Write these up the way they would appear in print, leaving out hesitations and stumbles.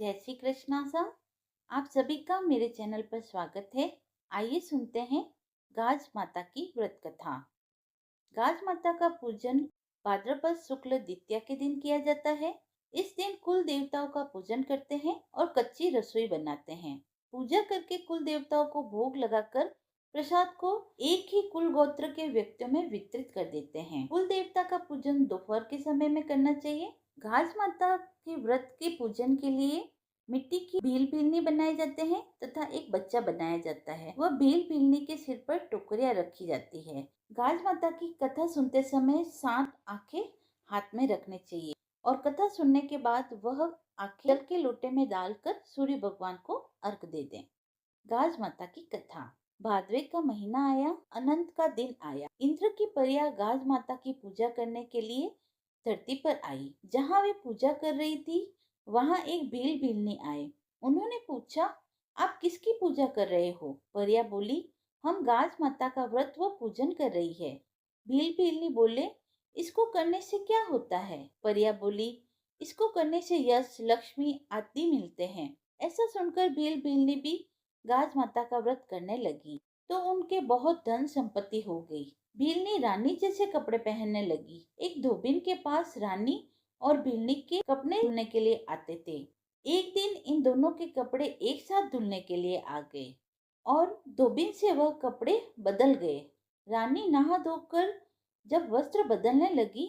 जय श्री कृष्णा सा। आप सभी का मेरे चैनल पर स्वागत है। आइए सुनते हैं गाज माता की व्रत कथा। गाज माता का पूजन भाद्रपद शुक्ल द्वितीया के दिन किया जाता है। इस दिन कुल देवताओं का पूजन करते हैं और कच्ची रसोई बनाते हैं। पूजा करके कुल देवताओं को भोग लगाकर प्रसाद को एक ही कुल गोत्र के व्यक्तियों में वितरित कर देते हैं। कुल देवता का पूजन दोपहर के समय में करना चाहिए। गाज माता के व्रत के पूजन के लिए मिट्टी की भील भीलनी बनाए जाते हैं तथा एक बच्चा बनाया जाता है। वह भील भीलनी के सिर पर टोकरियां रखी जाती है। गाज माता की कथा सुनते समय 7 आंखें हाथ में रखने चाहिए और कथा सुनने के बाद वह आंखें जल के लोटे में डालकर सूर्य भगवान को अर्घ दे दें। गाज माता की कथा। भाद्रे का महीना आया, अनंत का दिन आया। इंद्र की परियां गाज माता की पूजा करने के लिए धरती पर आई। जहाँ वे पूजा कर रही थी वहाँ एक भील भीलनी आए। उन्होंने पूछा, आप किसकी पूजा कर रहे हो? परियां बोली, हम गाज माता का व्रत व पूजन कर रही है। भील भीलनी बोले, इसको करने से क्या होता है? परियां बोली, इसको करने से यश लक्ष्मी आदि मिलते हैं। ऐसा सुनकर भील भीलनी भी गाज माता का व्रत करने लगी तो उनके बहुत धन संपत्ति हो गई। भीलनी रानी जैसे कपड़े पहनने लगी। एक धोबिन के पास रानी और भीलनी के कपड़े धुलने के लिए आते थे। एक दिन इन दोनों के कपड़े एक साथ धुलने के लिए आ गए और धोबिन से वह कपड़े बदल गए। रानी नहा धोकर जब वस्त्र बदलने लगी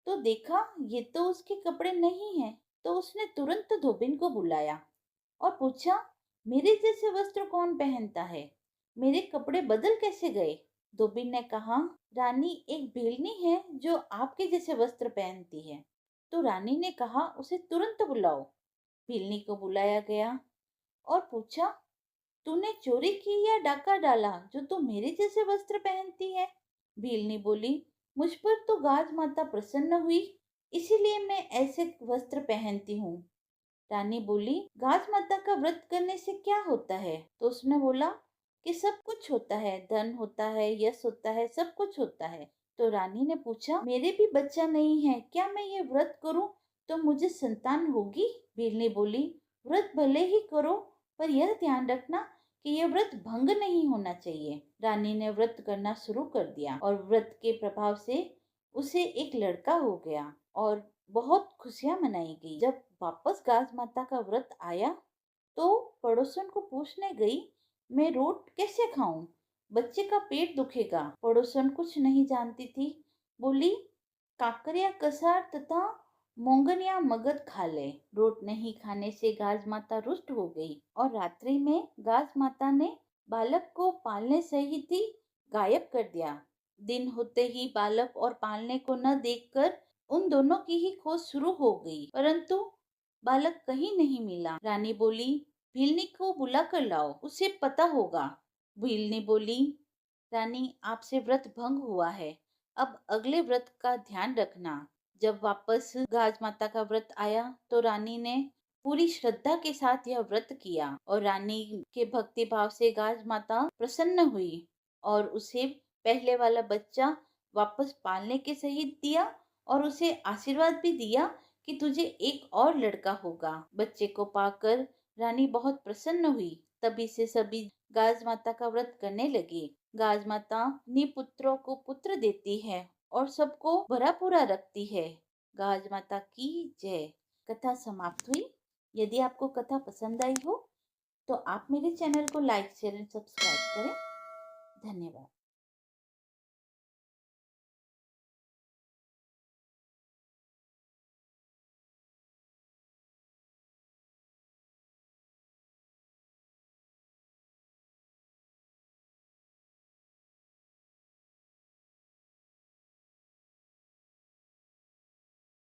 तो देखा ये तो उसके कपड़े नहीं हैं। तो उसने तुरंत धोबिन को बुलाया और पूछा, मेरे जैसे वस्त्र कौन पहनता है? मेरे कपड़े बदल कैसे गए? धोबिन ने कहा, रानी एक भेलनी है जो आपके जैसे वस्त्र पहनती है। तो रानी ने कहा, उसे तुरंत बुलाओ। भेलनी को बुलाया गया और पूछा, तूने चोरी की या डाका डाला जो तू मेरे जैसे वस्त्र पहनती है? भीलनी बोली, मुझ पर तो गाज माता प्रसन्न हुई, इसीलिए मैं ऐसे वस्त्र पहनती हूँ। रानी बोली, गाज माता का व्रत करने से क्या होता है? तो उसने बोला कि सब कुछ होता है, धन होता है, यश होता है, सब कुछ होता है। तो रानी ने पूछा, मेरे भी बच्चा नहीं है, क्या मैं ये व्रत करूं तो मुझे संतान होगी? भीलनी बोली, व्रत भले ही करो पर यह ध्यान रखना कि यह व्रत भंग नहीं होना चाहिए। रानी ने व्रत करना शुरू कर दिया और व्रत के प्रभाव से उसे एक लड़का हो गया और बहुत खुशियां मनाई गई। जब वापस गाज माता का व्रत आया तो पड़ोसन को पूछने गई, मैं रोट कैसे खाऊं? बच्चे का पेट दुखेगा। पड़ोसन कुछ नहीं जानती थी। बोली, काकरिया कसार तथा मोंगन या मगध खा ले। रोट नहीं खाने से गाज माता रुष्ट हो गई और रात्रि में गाज माता ने बालक को पालने सहित ही गायब कर दिया। दिन होते ही बालक और पालने को न देखकर उन दोनों की ही खोज शुरू हो गई, परंतु बालक कहीं नहीं मिला। रानी बोली, भीलनी को बुला कर लाओ, उसे पता होगा। भीलनी बोली, रानी आपसे व्रत भंग हुआ है, अब अगले व्रत का ध्यान रखना। जब वापस गाज माता का व्रत आया तो रानी ने पूरी श्रद्धा के साथ यह व्रत किया और रानी के भक्ति भाव से गाज माता प्रसन्न हुई और उसे पहले वाला बच्चा वापस पालने के सहित दिया और उसे आशीर्वाद भी दिया कि तुझे एक और लड़का होगा। बच्चे को पाकर रानी बहुत प्रसन्न हुई। तभी से सभी गाज माता का व्रत करने लगे। गाज माता अपने पुत्रों को पुत्र देती है और सबको भरा पूरा रखती है। गाज माता की जय। कथा समाप्त हुई। यदि आपको कथा पसंद आई हो तो आप मेरे चैनल को लाइक शेयर एंड सब्सक्राइब करें। धन्यवाद।